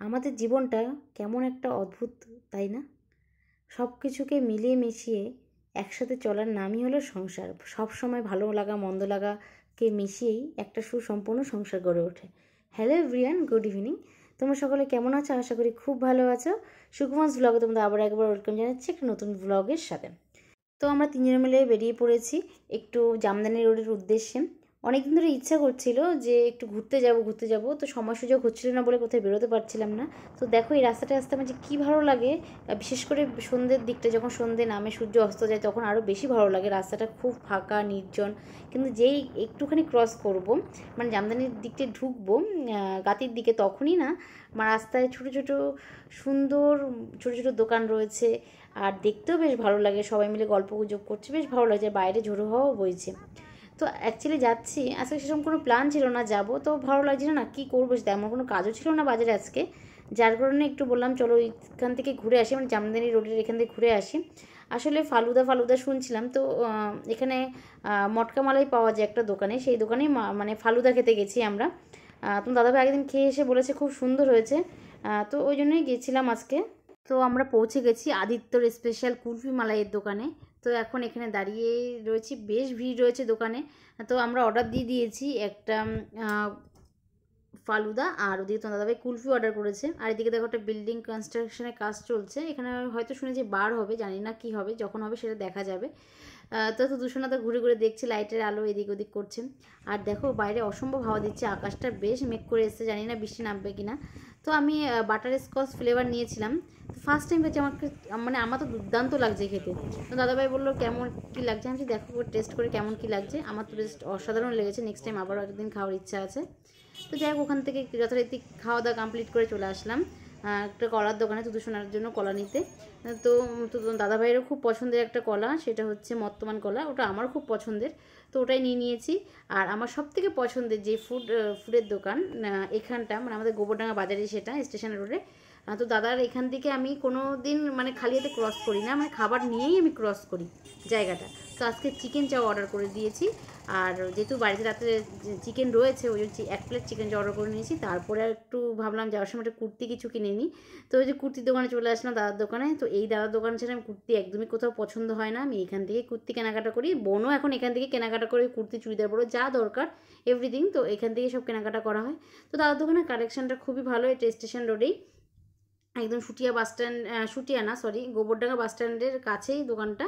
আমাদের জীবনটা কেমন একটা অদ্ভুত, তাই না? সব কিছুকে মিলিয়ে মিশিয়ে একসাথে চলার নামই হলো সংসার। সব সময় ভালো লাগা মন্দ লাগাকে মিশিয়েই একটা সুসম্পন্ন সংসার গড়ে ওঠে। Hello everyone, good evening. তোমরা সকলে কেমন আছো? আশা করি খুব ভালো আছো। সুকুমারস ব্লগে তোমরা আবার একবার ওয়েলকাম জানাচ্ছি একটা নতুন ব্লগের সাথে। তো আমরা তিনজনে মিলে বেরিয়ে পড়েছি একটু জামদানি রোডের উদ্দেশ্যে। অনেকদিন ধরে ইচ্ছা করছিল যে একটু ঘুরতে যাব, তো সময় সুযোগ হচ্ছিল না বলে কোথায় বেরোতে পারছিলাম না। তো দেখো এই রাস্তাটা আসতে আমার যে কী ভালো লাগে, বিশেষ করে সন্ধ্যের দিকটা, যখন সন্ধ্যে নামে সূর্য অস্ত যায় তখন আরও বেশি ভালো লাগে। রাস্তাটা খুব ফাঁকা নির্জন, কিন্তু যেই একটুখানি ক্রস করব, মানে জামদানির দিকটা ঢুকবো গাতির দিকে, তখনই না রাস্তায় ছোটো ছোটো সুন্দর ছোটো ছোটো দোকান রয়েছে, আর দেখতেও বেশ ভালো লাগে। সবাই মিলে গল্প গুজব করছে, বেশ ভালো লাগছে। বাইরে ঝোড়ো হাওয়াও বইছে। তো অ্যাকচুয়ালি যাচ্ছি, আজকে সেরকম কোনো প্ল্যান ছিল না যাব, তো ভালো লাগছিল না, কী করবো, তেমন কোনো কাজও ছিল না বাজারে আজকে, যার কারণে একটু বললাম চলো এখান থেকে ঘুরে আসি, মানে জামদানি রোডের এখান থেকে ঘুরে আসি। আসলে ফালুদা শুনছিলাম, তো এখানে মটকা মালাই পাওয়া যায় একটা দোকানে, সেই দোকানেই মানে ফালুদা খেতে গেছি আমরা। তুমি দাদাভাই আগের দিন খেয়ে এসে বলেছে খুব সুন্দর হয়েছে, তো ওই জন্যই গেছিলাম আজকে। তো আমরা পৌঁছে গেছি আদিত্যর স্পেশাল কুলফি মালাইয়ের দোকানে। তো এখন এখানে দাঁড়িয়ে রয়েছি, বেশ ভিড় রয়েছে দোকানে। তো আমরা অর্ডার দিয়ে দিয়েছি একটা ফালুদা, আর ওদিকে তো দাদাভাই কুলফি অর্ডার করেছে। আর এদিকে দেখো একটা বিল্ডিং কনস্ট্রাকশনের কাজ চলছে এখানে, হয়তো শুনেছি বার হবে, জানি না কি হবে, যখন হবে সেটা দেখা যাবে। তো দূষণতা ঘুরে ঘুরে দেখছি, লাইটের আলো এদিক ওদিক করছে। আর দেখো বাইরে অসম্ভব হাওয়া দিচ্ছে, আকাশটা বেশ মেঘ করে এসছে, জানি না বৃষ্টি নামবে কিনা। তো আমি বাটার স্কচ ফ্লেভার নিয়েছিলাম, তো ফার্স্ট টাইম পেয়েছি, আমাকে মানে আমার তো দুর্দান্ত লাগছে খেতে। তো দাদাভাই বললো কেমন কী লাগছে, আমি দেখো টেস্ট করে কেমন কী লাগছে। আমার তো বেশ অসাধারণ লেগেছে, নেক্সট টাইম আবারও একদিন খাওয়ার ইচ্ছা আছে। তো যাই হোক, ওখান থেকে যথারীতি খাওয়া দাওয়া কমপ্লিট করে চলে আসলাম একটা কলার দোকানে তুতু শোনার জন্য কলা নিতে। তো দাদাভাইয়েরও খুব পছন্দের একটা কলা, সেটা হচ্ছে মর্তমান কলা, ওটা আমার খুব পছন্দের, তো ওটাই নিয়ে নিয়েছি। আর আমার সবথেকে পছন্দের যে ফুডের দোকান এখানটা, মানে আমাদের গোবরডাঙ্গা বাজারে, সেটা স্টেশন রোডে। তো দাদার এখান থেকে আমি কোনো দিন মানে খালি হাতে ক্রস করি না, মানে খাবার নিয়েই আমি ক্রস করি জায়গাটা। তো আজকে চিকেন চাও অর্ডার করে দিয়েছি, আর যেহেতু বাড়িতে রাতে চিকেন রয়েছে ওই জন্য 1 প্লেট চিকেন চাও অর্ডার করে নিয়েছি। তারপরে একটু ভাবলাম যাওয়ার সময় একটা কুর্তি কিছু কিনে নিই, তো ওই যে কুর্তির দোকানে চলে আসলাম, দাদার দোকানে। তো এই দাদার দোকানে ছাড়া আমি কুর্তি একদমই কোথাও পছন্দ হয় না, আমি এখান থেকে কুর্তি কেনাকাটা করি। বোনও এখন এখান থেকে কেনাকাটা করে, কুর্তি চুড়িদার বড়ো যা দরকার এভরিথিং, তো এখান থেকে সব কেনাকাটা করা হয়। তো দাদার দোকানের কালেকশানটা খুবই ভালো, এটা স্টেশন রোডেই, একদম গোবরডাঙ্গা বাস স্ট্যান্ডের কাছেই দোকানটা,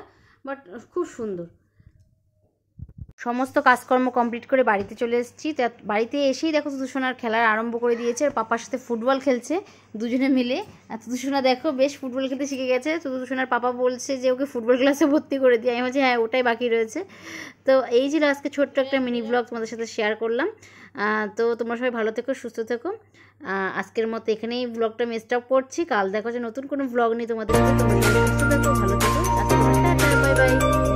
বাট খুব সুন্দর। সমস্ত কাজকর্ম কমপ্লিট করে বাড়িতে চলে এসেছি। বাড়িতে এসেই দেখো তুতুসোনার খেলার আরম্ভ করে দিয়েছে, আর পাপার সাথে ফুটবল খেলছে দুজনে মিলে। আর তুতুসোনা দেখো বেশ ফুটবল খেলতে শিখে গেছে। তুতুসোনার পাপা বলছে যে ওকে ফুটবল ক্লাসে ভর্তি করে দিই, আমি বলছি হ্যাঁ ওটাই বাকি রয়েছে। তো এই ছিল আজকে ছোট্ট একটা মিনি ব্লগ তোমাদের সাথে শেয়ার করলাম। তো তোমরা সবাই ভালো থেকো, সুস্থ থেকো। আজকের মতো এখানেই ব্লগটা স্টপ করছি, কাল দেখা হচ্ছে নতুন কোনো ব্লগ নিয়ে তোমাদের সাথে। তোমরা সুস্থ থেকো, ভালো থেকো, বাই বাই।